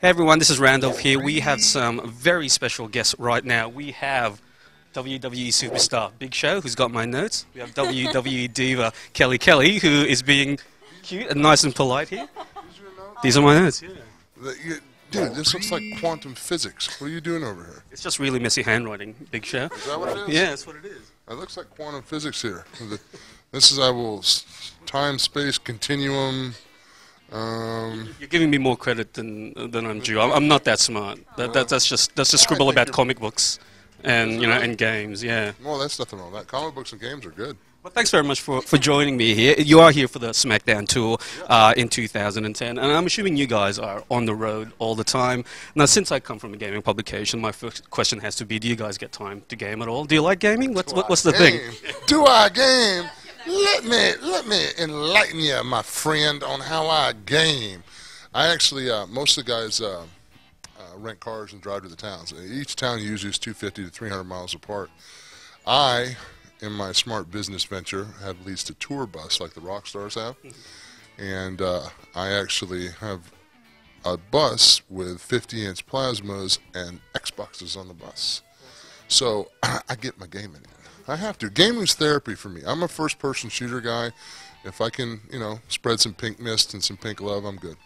Hey everyone, this is Randolph here. We have some very special guests right now. We have WWE superstar Big Show, who's got my notes. We have WWE diva Kelly, who is being cute and nice and polite here. These are my notes. Yeah. Dude, this looks like quantum physics. What are you doing over here? It's just really messy handwriting, Big Show. Is that what it is? Yeah, that's what it is. It looks like quantum physics here. This is time space continuum. You're giving me more credit than I'm due. I'm not that smart. That's just scribble about comic books and and games. Yeah. Well, that's nothing wrong with that. Comic books and games are good. Well, thanks very much for joining me here. You are here for the Smackdown tour in 2010, and I'm assuming you guys are on the road all the time. Now, since I come from a gaming publication, my first question has to be: do you guys get time to game at all? Do you like gaming? What's the thing? Do I game? Let me enlighten you, my friend, on how I game. I actually, most of the guys rent cars and drive to the towns. Each town usually is 250 to 300 miles apart. I, in my smart business venture, have leased a tour bus like the rock stars have, and I actually have a bus with 50-inch plasmas and Xboxes on the bus. So I get my gaming in. I have to. Gaming's therapy for me. I'm a first-person shooter guy. If I can, spread some pink mist and some pink love, I'm good.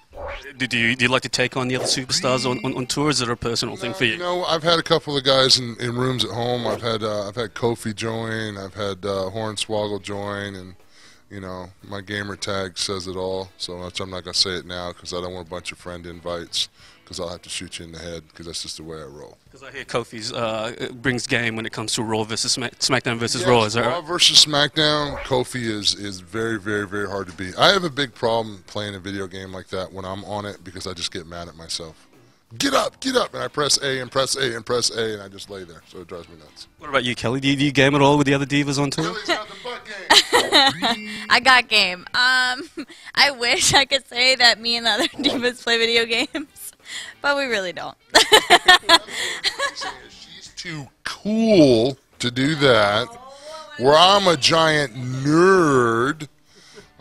Do you like to take on the other superstars on tours? Is it a personal thing for you? I've had a couple of guys in rooms at home. I've had Kofi join. I've had Hornswoggle join, and my gamer tag says it all. So I'm not gonna say it now because I don't want a bunch of friend invites, because I'll have to shoot you in the head, because that's just the way I roll. Because I hear Kofi's brings game when it comes to Raw versus SmackDown versus Raw. Is that right? Raw versus SmackDown, Kofi is very, very, very hard to beat. I have a big problem playing a video game like that when I'm on it, because I just get mad at myself. Get up, and I press A and press A and press A, and I just lay there, so it drives me nuts. What about you, Kelly? Do you game at all with the other divas on tour? Kelly's got the butt game. I got game. I wish I could say that me and the other divas play video games, but we really don't. She's too cool to do that, where I'm a giant nerd.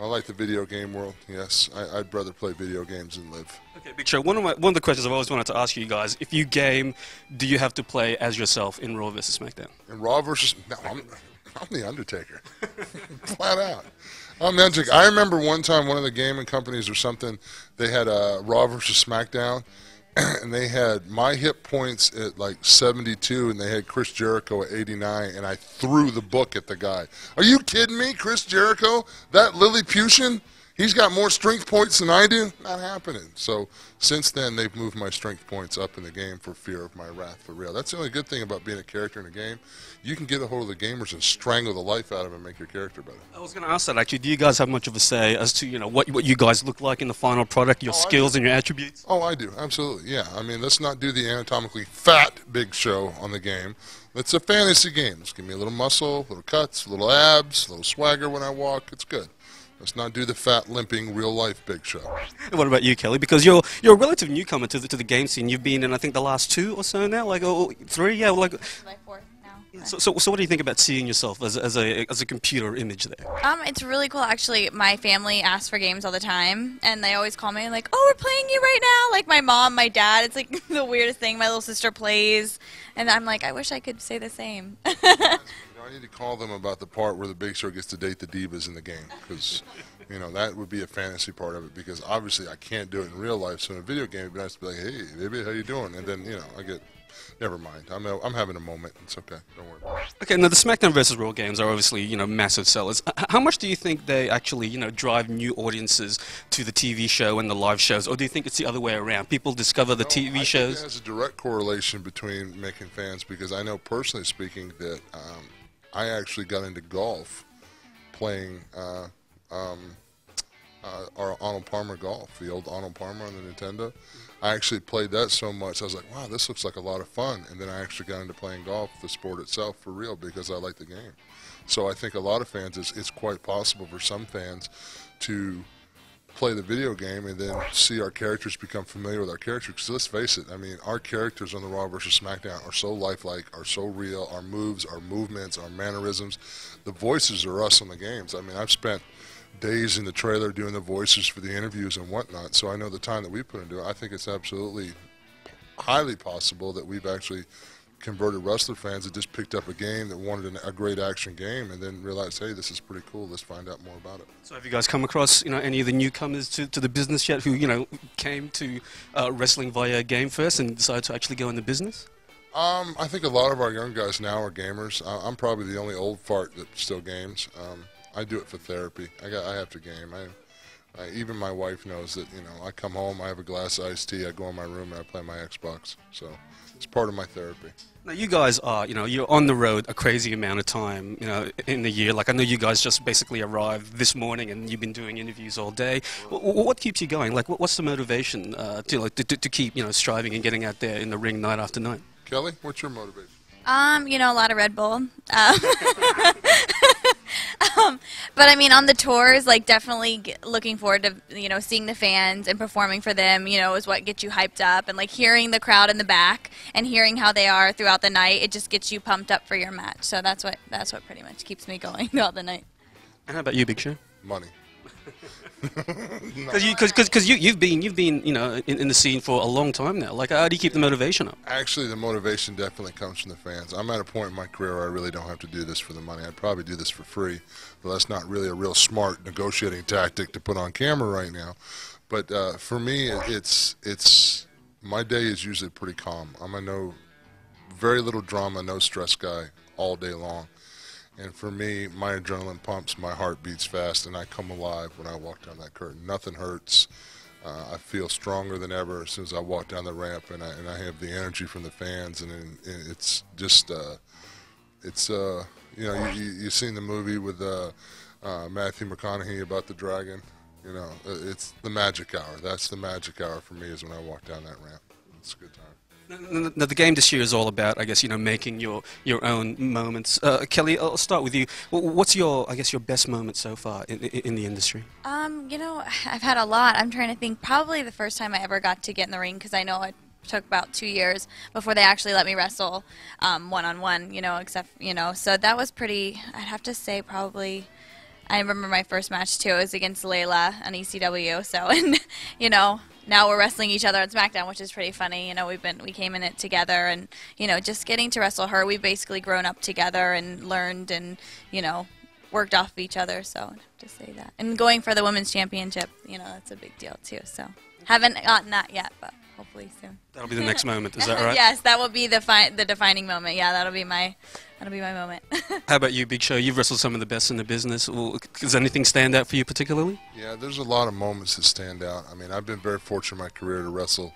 I like the video game world, yes. I'd rather play video games than live. Okay, Big Show, one of the questions I've always wanted to ask you guys, if you game, do you have to play as yourself in Raw versus SmackDown? In Raw versus... No, I'm the Undertaker. Flat out. I'm the Undertaker. I remember one time one of the gaming companies or something, they had a Raw versus SmackDown, and they had my hit points at like 72, and they had Chris Jericho at 89, and I threw the book at the guy. Are you kidding me? Chris Jericho? That Lilliputian? He's got more strength points than I do? Not happening. So since then, they've moved my strength points up in the game for fear of my wrath for real. That's the only good thing about being a character in a game. You can get a hold of the gamers and strangle the life out of them and make your character better. I was going to ask that, actually. Do you guys have much of a say as to what you guys look like in the final product, your skills and your attributes? Oh, I do. Absolutely, yeah. I mean, let's not do the anatomically fat Big Show on the game. It's a fantasy game. Just give me a little muscle, little cuts, little abs, a little swagger when I walk. It's good. Let's not do the fat, limping, real-life Big Show. What about you, Kelly? Because you're a relative newcomer to the game scene. You've been in, I think, the last 2 or so now, like 3, yeah, like 4 now. So what do you think about seeing yourself as a computer image there? It's really cool, actually. My family asks for games all the time, and they always call me like, "Oh, we're playing you right now." Like my mom, my dad. It's like the weirdest thing. My little sister plays, and I'm like, I wish I could say the same. I need to call them about the part where the Big Show gets to date the divas in the game, because that would be a fantasy part of it, because obviously I can't do it in real life. So in a video game, it'd be nice to be like, "Hey, baby, how you doing?" And then I get, never mind. I'm having a moment. It's okay. Don't worry about it. Okay, now the SmackDown versus Raw games are obviously massive sellers. How much do you think they actually drive new audiences to the TV show and the live shows, or do you think it's the other way around? People discover the TV shows. It has a direct correlation between making fans, because I know personally speaking that I actually got into golf playing our Arnold Palmer golf, the old Arnold Palmer on the Nintendo. I actually played that so much, I was like, wow, this looks like a lot of fun. And then I actually got into playing golf, the sport itself, for real, because I like the game. So I think a lot of fans, it's quite possible for some fans to play the video game and then see our characters become familiar with our characters. Because let's face it, I mean, our characters on the Raw vs. SmackDown are so lifelike, are so real. Our moves, our movements, our mannerisms, the voices are us on the games. I mean, I've spent days in the trailer doing the voices for the interviews and whatnot. So I know the time that we put into it. I think it's absolutely highly possible that we've actually converted wrestler fans that just picked up a game that wanted a great action game and then realized, hey, this is pretty cool. Let's find out more about it. So have you guys come across, any of the newcomers to the business yet who, came to wrestling via game first and decided to actually go into business? I think a lot of our young guys now are gamers. I'm probably the only old fart that still games. I do it for therapy. I have to game. Even my wife knows that, I come home, I have a glass of iced tea, I go in my room and I play my Xbox. So it's part of my therapy. Now you guys are, you're on the road a crazy amount of time, in the year. Like I know you guys just basically arrived this morning and you've been doing interviews all day. What keeps you going? Like what's the motivation to keep, striving and getting out there in the ring night after night? Kelly, what's your motivation? A lot of Red Bull. But I mean, on the tours, like definitely looking forward to seeing the fans and performing for them. Is what gets you hyped up, and like hearing the crowd in the back and hearing how they are throughout the night, it just gets you pumped up for your match. So that's what pretty much keeps me going throughout the night. And how about you, Big Show? Money. Because you've been in the scene for a long time now. Like how do you keep the motivation up? Actually, the motivation definitely comes from the fans. I'm at a point in my career where I really don't have to do this for the money. I'd probably do this for free, but that's not really a real smart negotiating tactic to put on camera right now. But for me, it's my day is usually pretty calm. I'm a very little drama, no stress guy all day long. And for me, my adrenaline pumps, my heart beats fast, and I come alive when I walk down that curtain. Nothing hurts. I feel stronger than ever as soon as I walk down the ramp, and I have the energy from the fans, and it's just, you've seen the movie with Matthew McConaughey about the dragon. It's the magic hour. That's the magic hour for me is when I walk down that ramp. It's a good time. Now, the game this year is all about, I guess, making your own moments. Kelly, I'll start with you. What's your best moment so far in the industry? I've had a lot. I'm trying to think. Probably the first time I ever got to get in the ring, because I know it took about 2 years before they actually let me wrestle one-on-one. So that was pretty. I'd have to say probably. I remember my first match too. It was against Layla on ECW. So now we're wrestling each other on Smackdown, which is pretty funny. We came in it together, and just getting to wrestle her, we've basically grown up together and learned and worked off of each other. So I have to say that. And going for the women's championship, that's a big deal too. So haven't gotten that yet, but hopefully soon. That'll be the next moment. Is that right? Yes, that will be the defining moment. Yeah, that'll be my moment. How about you, Big Show? You've wrestled some of the best in the business. Does anything stand out for you particularly? Yeah, there's a lot of moments that stand out. I mean, I've been very fortunate in my career to wrestle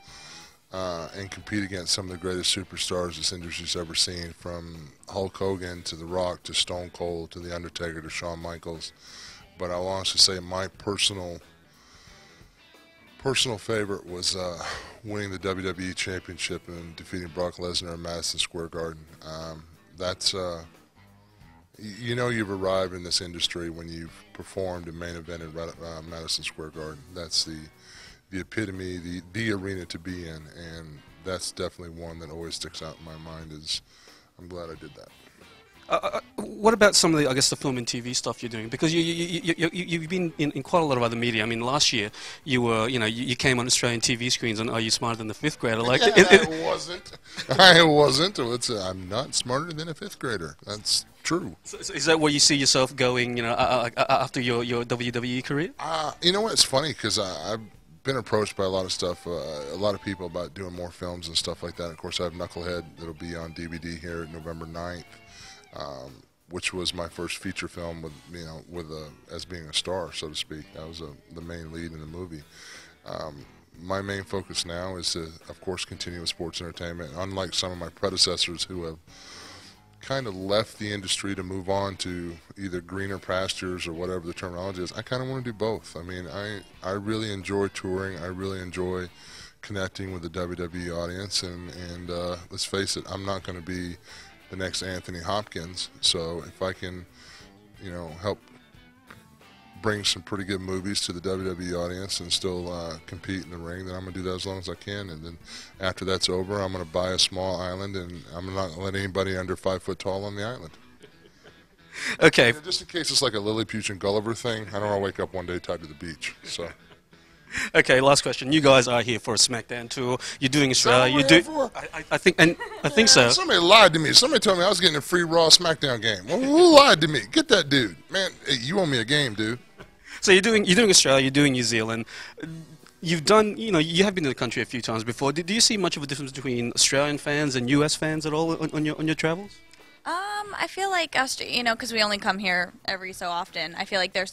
and compete against some of the greatest superstars this industry's ever seen, from Hulk Hogan to The Rock to Stone Cold to The Undertaker to Shawn Michaels. But I'll honestly say my personal favorite was winning the WWE Championship and defeating Brock Lesnar in Madison Square Garden. That's you've arrived in this industry when you've performed and main evented Madison Square Garden. That's the epitome, the arena to be in, and that's definitely one that always sticks out in my mind. I'm glad I did that. What about some of the film and TV stuff you're doing? Because you've been in quite a lot of other media. I mean, last year you were, you came on Australian TV screens on Are You Smarter Than the Fifth Grader? Like, I wasn't. I'm not smarter than a fifth grader. That's true. So is that where you see yourself going, after your WWE career? You know what? It's funny because I've been approached by a lot of stuff, a lot of people about doing more films and stuff like that. Of course, I have Knucklehead that'll be on DVD here November 9th. Which was my first feature film as being a star, so to speak. I was the main lead in the movie. My main focus now is to, of course, continue with sports entertainment. Unlike some of my predecessors who have kind of left the industry to move on to either greener pastures or whatever the terminology is, I kind of want to do both. I mean, I really enjoy touring. I really enjoy connecting with the WWE audience, and let's face it, I'm not going to be the next Anthony Hopkins. So if I can, help bring some pretty good movies to the WWE audience and still compete in the ring, then I'm going to do that as long as I can. And then after that's over, I'm going to buy a small island, and I'm not going to let anybody under 5 foot tall on the island. Okay. You know, just in case it's like a Lilliputian Gulliver thing, I don't want to wake up one day tied to the beach. So. Okay, last question. You guys are here for a Smackdown tour. You're doing Australia. Is that what we're here I think, and I think so. Somebody lied to me. Somebody told me I was getting a free Raw Smackdown game. Well, who lied to me? Get that dude, man. Hey, you owe me a game, dude. So you're doing Australia. You're doing New Zealand. You've done, you have been to the country a few times before. Do you see much of a difference between Australian fans and US fans at all on your travels? I feel like because we only come here every so often. I feel like they're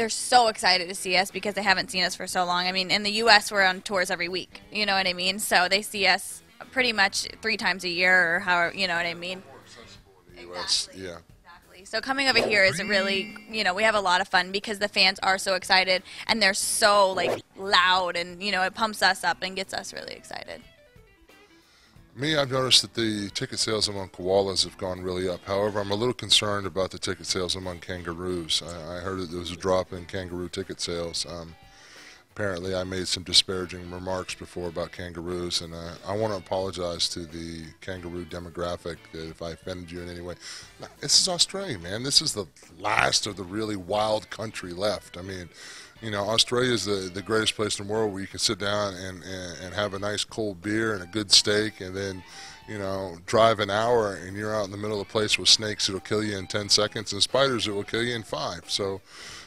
so excited to see us because they haven't seen us for so long. I mean, in the U.S. we're on tours every week. You know what I mean? So they see us pretty much 3 times a year, or however. You know what I mean? More accessible in the US, Exactly. yeah. Exactly. So coming over here is really, we have a lot of fun because the fans are so excited and they're so like loud, and it pumps us up and gets us really excited. Me, I've noticed that the ticket sales among koalas have gone really up. However, I'm a little concerned about the ticket sales among kangaroos. I heard that there was a drop in kangaroo ticket sales. Apparently, I made some disparaging remarks before about kangaroos, and I want to apologize to the kangaroo demographic that if I offended you in any way. Now, this is Australia, man. This is the last of the really wild country left. I mean, Australia is the greatest place in the world where you can sit down and have a nice cold beer and a good steak, and then, drive an hour and you're out in the middle of the place with snakes that'll kill you in 10 seconds and spiders that will kill you in 5. So,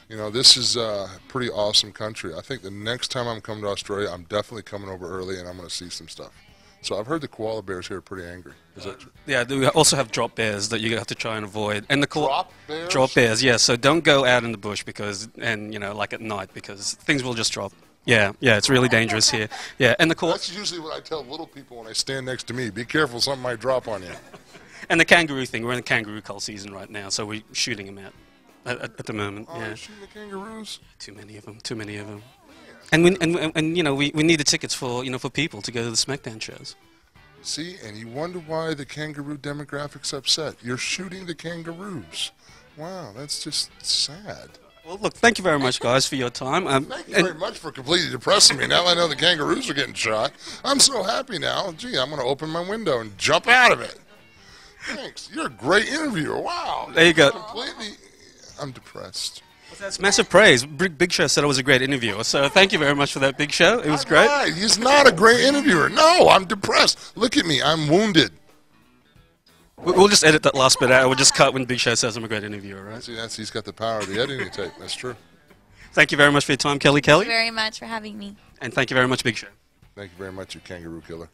this is a pretty awesome country. I think the next time I'm coming to Australia, I'm definitely coming over early and I'm going to see some stuff. So I've heard the koala bears here are pretty angry. Is that true? Yeah, we also have drop bears that you have to try and avoid. And the Drop bears? Drop bears, yeah. So don't go out in the bush like at night, because things will just drop. Yeah, it's really dangerous here. Yeah, and That's usually what I tell little people when they stand next to me. Be careful, something might drop on you. And the kangaroo thing. We're in the kangaroo cull season right now, so we're shooting them out at the moment. Oh, Yeah, you're shooting the kangaroos? too many of them. Too many of them. And we need the tickets for for people to go to the Smackdown shows. See, and you wonder why the kangaroo demographic's upset. You're shooting the kangaroos. Wow, that's just sad. Well, look, thank you very much, guys, for your time. Thank you very much for completely depressing me. Now I know the kangaroos are getting shot. I'm so happy now. Gee, I'm going to open my window and jump out of it. Thanks. You're a great interviewer. Wow. There you go. I'm depressed. That's massive praise. Big Show said I was a great interviewer, so thank you very much for that, Big Show. It was great. Right. He's not a great interviewer. No, I'm depressed. Look at me. I'm wounded. We'll just edit that last bit out. We'll just cut when Big Show says I'm a great interviewer, right? See, he's got the power of the editing tape. That's true. Thank you very much for your time, Kelly. Thank you very much for having me. And thank you very much, Big Show. Thank you very much, you kangaroo killer.